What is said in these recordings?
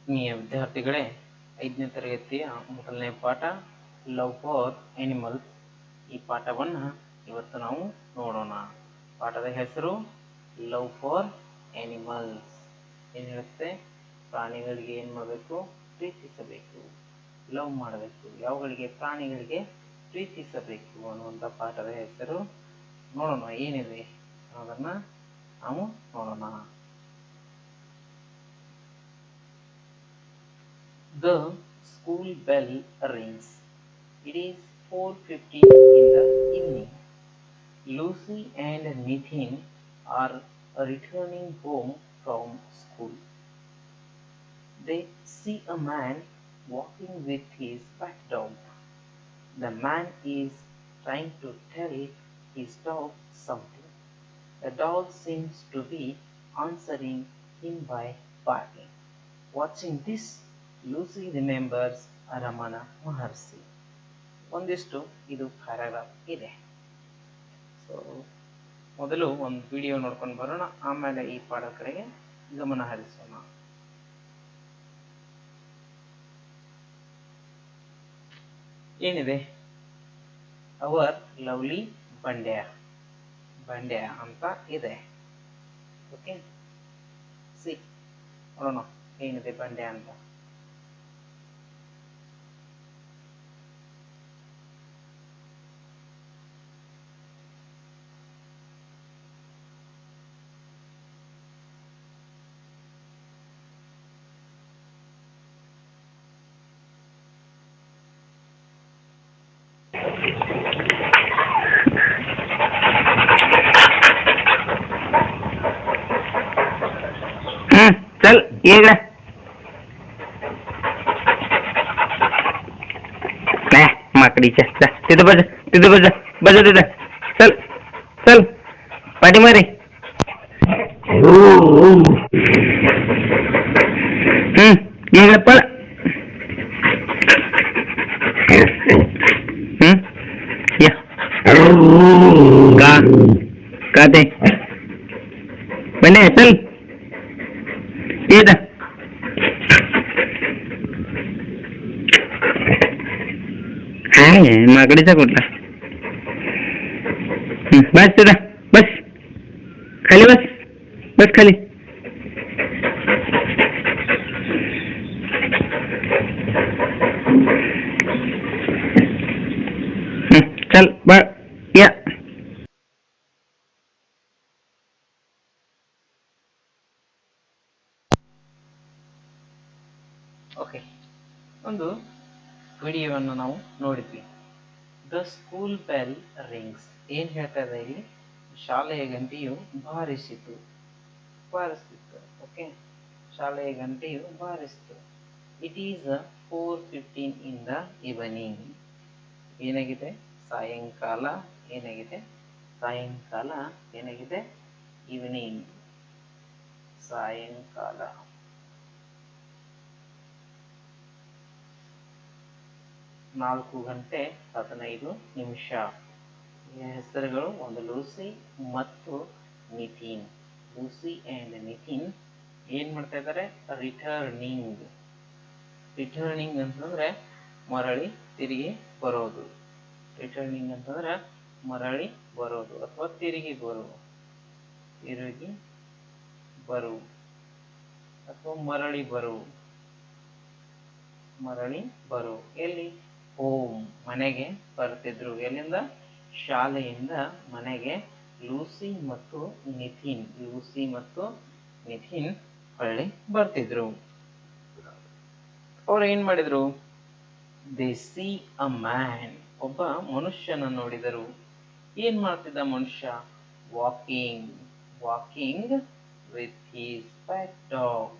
ಆತ್ಮೀಯ ವಿದ್ಯಾರ್ಥಿಗಳೇ, 5ನೇ ತರಗತಿಯ ಮೊದಲನೇ ಪಾಠ ಲವ್ ಫಾರ್ ಅನಿಮಲ್ಸ್. ಈ ಪಾಠವನ್ನು ಇವತ್ತು ನಾವು ನೋಡೋಣ. ಪಾಠದ ಹೆಸರು ಲವ್ ಫಾರ್ ಅನಿಮಲ್ಸ್. ಏನು ಹೇಳುತ್ತೆ? ಪ್ರಾಣಿಗಳಿಗೆ ಏನು ಮಾಡಬೇಕು? ಪ್ರೀತಿಸಬೇಕು, ಲವ್ ಮಾಡಬೇಕು. ಯಾವುಗಳಿಗೆ? ಪ್ರಾಣಿಗಳಿಗೆ ಪ್ರೀತಿಸಬೇಕು ಅನ್ನುವಂಥ ಪಾಠದ ಹೆಸರು. ನೋಡೋಣ ಏನಿದೆ ಅನ್ನೋದನ್ನು ನಾವು ನೋಡೋಣ. The school bell rings. It is 4:15 in the evening. Lucy and Nitin are returning home from school. They see a man walking with his pet dog. The man is trying to tell his dog something. The dog seems to be answering him by barking. Watching this, Lucy remembers Ramana Maharshi. ಒಂದಿಷ್ಟು ಇದು paragraph ಇದೆ. So ಮೊದಲು ಒಂದು video ನೋಡ್ಕೊಂಡು ಬರೋಣ, ಆಮೇಲೆ ಈ ಪಾಠ ಕಡೆಗೆ ಗಮನ ಹರಿಸೋಣ. ಏನಿದೆ? ಅವರ್ ಲವ್ಲಿ ಬಂಡ್ಯ ಅಂತ ಇದೆ. ಓಕೆ, ಸಿ ನೋಡೋಣ ಏನಿದೆ ಬಂಡ್ಯ ಅಂತ. चल ये माकडीच्या तिथं बज तिथं चल चल पाठी मारे. ये पळ. या का ते बने चल येत. माकडीचा कुठला? बस तुझा बस खाली, बस खाली. चल बळ या. ಓಕೆ, ಒಂದು ವಿಡಿಯೋವನ್ನು ನಾವು ನೋಡಿದ್ವಿ. ದ ಸ್ಕೂಲ್ ಬೆಲ್ ರಿಂಗ್ಸ್ ಏನು ಹೇಳ್ತಾ ಇದೆ ಇಲ್ಲಿ? ಶಾಲೆಯ ಗಂಟೆಯು ಬಾರಿಸಿತು. ಓಕೆ, ಶಾಲೆಯ ಗಂಟೆಯು ಬಾರಿಸಿತು. It is 4:15 in the evening. ಏನಾಗಿದೆ? ಸಾಯಂಕಾಲ. ಏನಾಗಿದೆ? ಸಾಯಂಕಾಲ. ಏನಾಗಿದೆ? ಈವ್ನಿಂಗ್, ಸಾಯಂಕಾಲ. 4:15. ಹೆಸರುಗಳು ಒಂದು ಲೂಸಿ ಮತ್ತು ನಿತಿನ್. ಲೂಸಿ ಆ್ಯಂಡ್ ನಿತಿನ್ ಏನು ಮಾಡ್ತಾ ಇದ್ದಾರೆ? ರಿಟರ್ನಿಂಗ್ ಅಂತಂದರೆ ಮರಳಿ ತಿರುಗಿ ಬರೋದು. ರಿಟರ್ನಿಂಗ್ ಅಂತಂದ್ರೆ ಮರಳಿ ಬರೋದು ಅಥವಾ ತಿರುಗಿ ಬರುವುದು ಅಥವಾ ಮರಳಿ ಬರು. ಎಲ್ಲಿ? ಹೋಮ್, ಮನೆಗೆ ಬರ್ತಿದ್ರು. ಎಲ್ಲಿಂದ? ಶಾಲೆಯಿಂದ ಮನೆಗೆ ಲೂಸಿ ಮತ್ತು ನಿತಿನ್ ಹೊಳ್ಳಿ ಬರ್ತಿದ್ರು. ಅವ್ರು ಏನ್ ಮಾಡಿದ್ರು? ದೇ ಸಿ ಅ ಮ್ಯಾನ್, ಒಬ್ಬ ಮನುಷ್ಯನ ನೋಡಿದರು. ಏನ್ ಮಾಡ್ತಿದ್ದ ಮನುಷ್ಯ? Walking with his pet dog,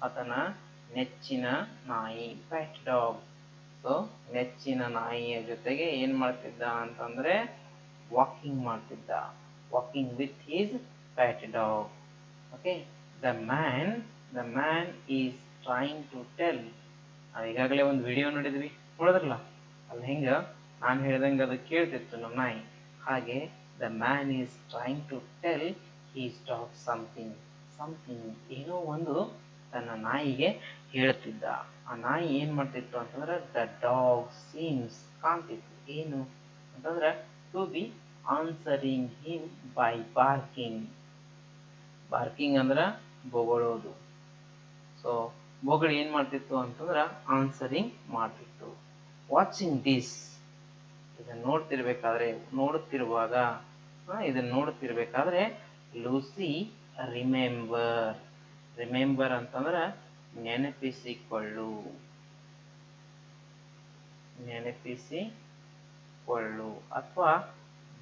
ಆತನ ನೆಚ್ಚಿನ ನಾಯಿ, ಪೆಟ್ ಡಾಗ್. ಸೊ ನೆಚ್ಚಿನ ನಾಯಿಯ ಜೊತೆಗೆ ಏನ್ ಮಾಡ್ತಿದ್ದ ಅಂತಂದ್ರೆ walking with his pet dog. Okay, the man is trying to tell. ನಾವು ಈಗಾಗಲೇ ಒಂದು ವಿಡಿಯೋ ನೋಡಿದ್ರಲ್ಲ, ಅಲ್ಲಿ ಹೆಂಗ ನಾನು ಹೇಳ್ದಂಗೆ ಅದು ಕೇಳ್ತಿತ್ತು ನಮ್ಮ ನಾಯಿ. ಹಾಗೆ the man is trying to tell his dog something, ಏನೋ ಒಂದು ತನ್ನ ನಾಯಿಗೆ ಹೇಳ್ತಿದ್ದ. ಆ ನಾಯಿ ಏನ್ ಮಾಡ್ತಿತ್ತು ಅಂತಂದ್ರೆ ದ ಡಾಗ್ ಸೀಮ್ಸ್ ಕಾಣ್ತಿತ್ತು ಏನು ಅಂತಂದ್ರೆ to be answering him by barking. Barking ಅಂದ್ರ ಬೊಗಳೋದು. ಸೊ ಬೊಗಳು ಏನ್ ಮಾಡ್ತಿತ್ತು ಅಂತಂದ್ರ ಆನ್ಸರಿಂಗ್ ಮಾಡ್ತಿತ್ತು. ವಾಚಿಂಗ್ ದಿಸ್, ಇದನ್ನ ನೋಡುತ್ತಿರುವಾಗ ಲೂಸಿ ರಿಮೆಂಬರ್ ಅಂತಂದ್ರ ನೆನಪಿಸಿಕೊಳ್ಳು ಅಥವಾ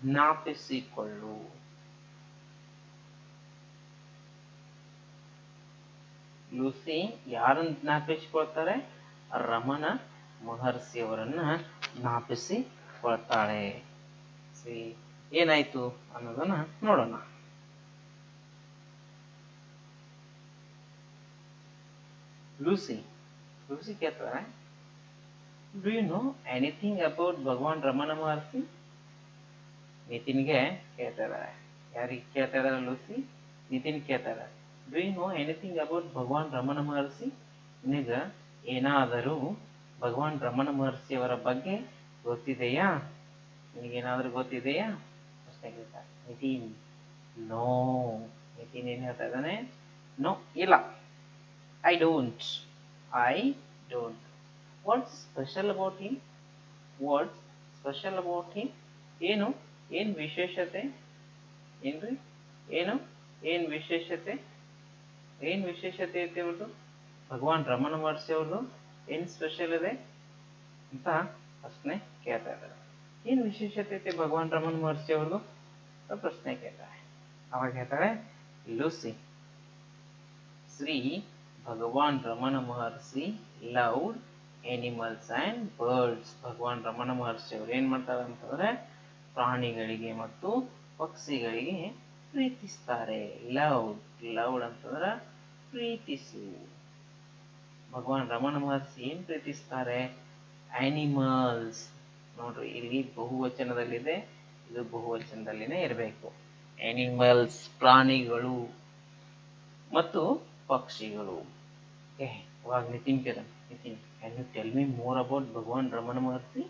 ಜ್ಞಾಪಿಸಿಕೊಳ್ಳು. ಲೂಸಿ ಯಾರನ್ನು ಜ್ಞಾಪಿಸಿಕೊಳ್ತಾರೆ? ರಮಣ ಮಹರ್ಷಿಯವರನ್ನ ಜ್ಞಾಪಿಸಿಕೊಳ್ತಾಳೆ. ಏನಾಯ್ತು ಅನ್ನೋದನ್ನ ನೋಡೋಣ. ಲೂಸಿ ಕೇಳ್ತಾಳೆ, do you know anything about Bhagavan Ramana Maharshi? ನಿತಿನ್ಗೆ ಕೇಳ್ತಾ ಇದ್ದಾರೆ. ಯಾರಿಗೆ ಕೇಳ್ತಾ ಇದ್ದಾರೆ ಲೂಸಿ? ನಿತಿನ್ ಕೇಳ್ತಾ ಇದ್ದಾರೆ. Do you know anything about Bhagavan Ramana Maharshi? ನಿನಗ ಏನಾದರೂ ಭಗವಾನ್ ರಮಣ ಮಹರ್ಷಿಯವರ ಬಗ್ಗೆ ಗೊತ್ತಿದೆಯಾ? ನಿನಗೇನಾದ್ರೂ ಗೊತ್ತಿದೆಯಾ ಪ್ರಶ್ನೆ ಕೇಳ್ತಾರೆ. ನಿತಿನ್ ನೋ. ನಿತಿನ್ ಏನ್ ಹೇಳ್ತಾ ಇದ್ದಾನೆ? ನೋ, ಇಲ್ಲ. I don't. What's special about him? ಏನ್ ವಿಶೇಷತೆ? ಏನ್ ವಿಶೇಷತೆ ಐತೆ ಅವ್ರದ್ದು? ಭಗವಾನ್ ರಮಣ ಮಹರ್ಷಿ ಅವ್ರದ್ದು ಏನ್ ಸ್ಪೆಷಲ್ ಇದೆ ಅಂತ ಪ್ರಶ್ನೆ ಕೇಳ್ತಾ ಇದ್ದಾರೆ. ಏನ್ ವಿಶೇಷತೆ ಐತೆ ಭಗವಾನ್ ರಮಣ ಮಹರ್ಷಿ ಅವ್ರದ್ದು ಪ್ರಶ್ನೆ ಕೇಳ್ತಾರೆ. ಅವಾಗ ಹೇಳ್ತಾಳೆ Lucy, Shri Bhagavan Ramana Maharshi loved animals and birds. Bhagavan Ramana Maharshi ಅವರು ಏನ್ ಮಾಡ್ತಾರೆ ಅಂತಂದ್ರೆ ಪ್ರಾಣಿಗಳಿಗೆ ಮತ್ತು ಪಕ್ಷಿಗಳಿಗೆ ಪ್ರೀತಿಸ್ತಾರೆ. ಲವ್ಡ್ ಅಂತಂದ್ರ ಪ್ರೀತಿಸು. ಭಗವಾನ್ ರಮಣ ಮಹರ್ಷಿ ಏನ್ ಪ್ರೀತಿಸ್ತಾರೆ? ಆನಿಮಲ್ಸ್. ನೋಡ್ರಿ, ಇಲ್ಲಿ ಬಹುವಚನದಲ್ಲಿದೆ, ಇದು ಬಹುವಚನದಲ್ಲಿನೇ ಇರಬೇಕು. ಆನಿಮಲ್ಸ್ ಪ್ರಾಣಿಗಳು ಮತ್ತು ಪಕ್ಷಿಗಳು. ಇವಾಗ Nitin can you tell me more about Bhagavan Ramana Maharshi?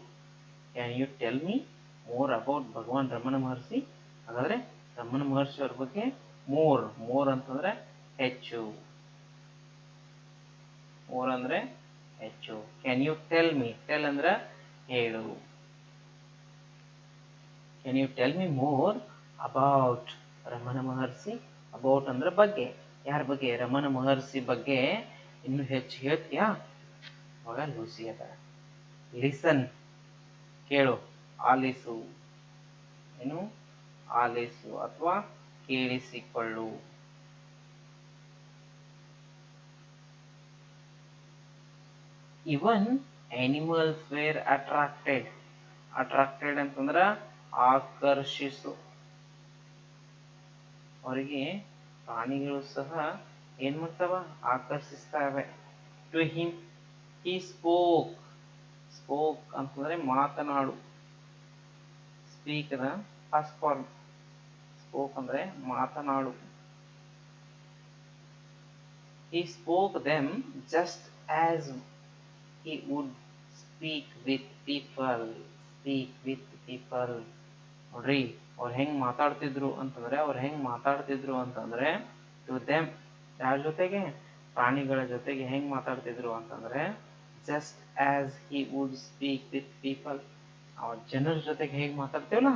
ಹಾಗಾದ್ರೆ ರಮಣ ಮಹರ್ಷಿ ಅವ್ರ ಬಗ್ಗೆ ಮೋರ್ ಅಂತಂದ್ರೆ ಹೆಚ್ಚು. Can you tell me? Tell ಅಂದ್ರ ಹೇಳು. Can you tell me more about Ramana Maharshi? About ಅಂದ್ರ ಬಗ್ಗೆ. ಯಾರ ಬಗ್ಗೆ? ರಮಣ ಮಹರ್ಷಿ ಬಗ್ಗೆ ಇನ್ನು ಹೆಚ್ಚು ಹೇಳ್ತೀಯಾ? ಅವಾಗ ಲೂಸಿ ಅದ. ಲಿಸನ್, ಕೇಳು. ಆಲಿಸು ಅಥವಾ ಕೇಳಿಸಿಕೊಳ್ಳು. ಇವನ್ ಆನಿಮಲ್ಸ್ ವೇರ್ ಅಟ್ರಾಕ್ಟೆಡ್ ಅಂತಂದ್ರ ಆಕರ್ಷಿಸು. ಅವರಿಗೆ ಪ್ರಾಣಿಗಳು ಸಹ ಏನ್ ಮಾಡ್ತಾವ? ಆಕರ್ಷಿಸ್ತಾವೆ. ಟು ಹಿಮ್ ಹಿ ಸ್ಪೋಕ್ ಅಂತಂದ್ರೆ ಮಾತನಾಡು. Speak the first form. Spoke ಅಂದ್ರೆ ಮಾತನಾಡು. He spoke them just as he would speak with people. ನೋಡ್ರಿ, ಅವ್ರು ಹೆಂಗ್ ಮಾತಾಡ್ತಿದ್ರು ಅಂತಂದ್ರೆ ಟು ದೆಮ್, ಯಾರ ಜೊತೆಗೆ? ಪ್ರಾಣಿಗಳ ಜೊತೆಗೆ ಹೆಂಗ್ ಮಾತಾಡ್ತಿದ್ರು ಅಂತಂದ್ರೆ just as he would speak with people. ಅವ್ರ ಜನರ ಜೊತೆಗೆ ಹೇಗೆ ಮಾತಾಡ್ತೇವಲ್ಲ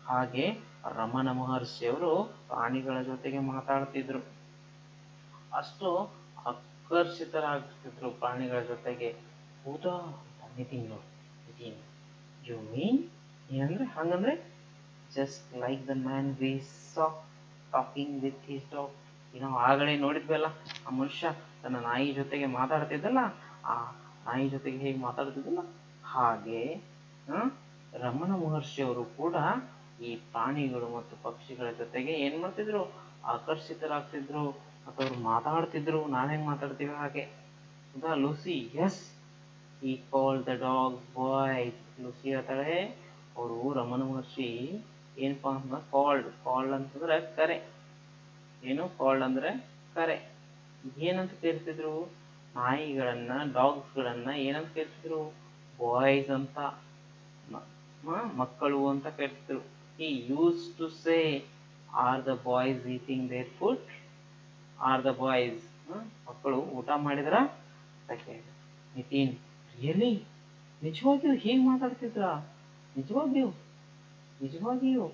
ಹಾಗೆ ರಮಣ ಮಹರ್ಷಿಯವರು ಪ್ರಾಣಿಗಳ ಜೊತೆಗೆ ಮಾತಾಡ್ತಿದ್ರು. ಅಷ್ಟು ಆಕರ್ಷಿತರಾಗ್ತಿದ್ರು ಪ್ರಾಣಿಗಳ ಜೊತೆಗೆ. ಹೌದಾ? ನಿತಿನ್, ಯು ಮೀನ್ ಏನಂದ್ರೆ ಹಂಗಂದ್ರೆ just like the man we saw talking with his dog. ನಾವು ಆಗಲೇ ನೋಡಿದ್ವಲ್ಲ, ಆ ಮನುಷ್ಯ ತನ್ನ ನಾಯಿ ಜೊತೆಗೆ ಮಾತಾಡ್ತಿದ್ದಲ್ಲ, ಆ ನಾಯಿ ಜೊತೆಗೆ ಹೇಗೆ ಮಾತಾಡ್ತಿದ್ದಲ್ಲ ಹಾಗೆ ರಮಣ ಮಹರ್ಷಿಯವರು ಕೂಡ ಈ ಪ್ರಾಣಿಗಳು ಮತ್ತು ಪಕ್ಷಿಗಳ ಜೊತೆಗೆ ಏನ್ ಮಾಡ್ತಿದ್ರು? ಆಕರ್ಷಿತರಾಗ್ತಿದ್ರು ಅಥವಾ ಅವ್ರು ಮಾತಾಡ್ತಿದ್ರು. ನಾವ್ ಹೆಂಗ್ ಮಾತಾಡ್ತೀವಿ ಹಾಗೆ. ಹೌದಾ Lucy? Yes, he called the dogs boys. Lucy ಹೇಳ್ತಾಳೆ, ಅವರು ರಮಣ ಮಹರ್ಷಿ ಏನಪ್ಪಾ ಅಂತ ಕಾಲ್ಡ್ ಅಂತಂದ್ರೆ ಕರೆ. ಕಾಲ್ಡ್ ಅಂದ್ರೆ ಕರೆ. ಏನಂತ ಕರಿತಿದ್ರು? ನಾಯಿಗಳನ್ನ, ಡಾಗ್ಸ್ಗಳನ್ನ ಏನಂತ ಕರಿತಿದ್ರು? ಬಾಯ್ಸ್ ಅಂತ. ಮಕ್ಕಳು ಅಂತ ಕರಿತಿದ್ರು. He used to say, are the boys eating their food? Are the boys ಮಕ್ಕಳು ಊಟ ಮಾಡಿದ್ರ ಅಂತ ಕೇಳಿದ್ರು. ನಿತಿನ್, ರಿಯಲಿ? ನಿಜವಾಗಿಯೂ ಹೀಗೆ ಮಾತಾಡ್ತಿದ್ರ? ನಿಜವಾಗಿಯೂ ನಿಜವಾಗಿಯೂ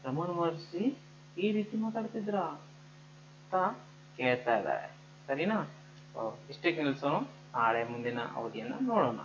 ರಮಣ ಮಹರ್ಷಿ ಈ ರೀತಿ ಮಾತಾಡ್ತಿದ್ರ ಅಂತ ಕೇಳ್ತಾ ಇದ್ದಾರೆ. ಸರಿನಾ? ಇಷ್ಟಕ್ಕೆ ನಿಲ್ಸೋಣ. ನಾಳೆ ಮುಂದಿನ ಅವಧಿಯನ್ನ ನೋಡೋಣ.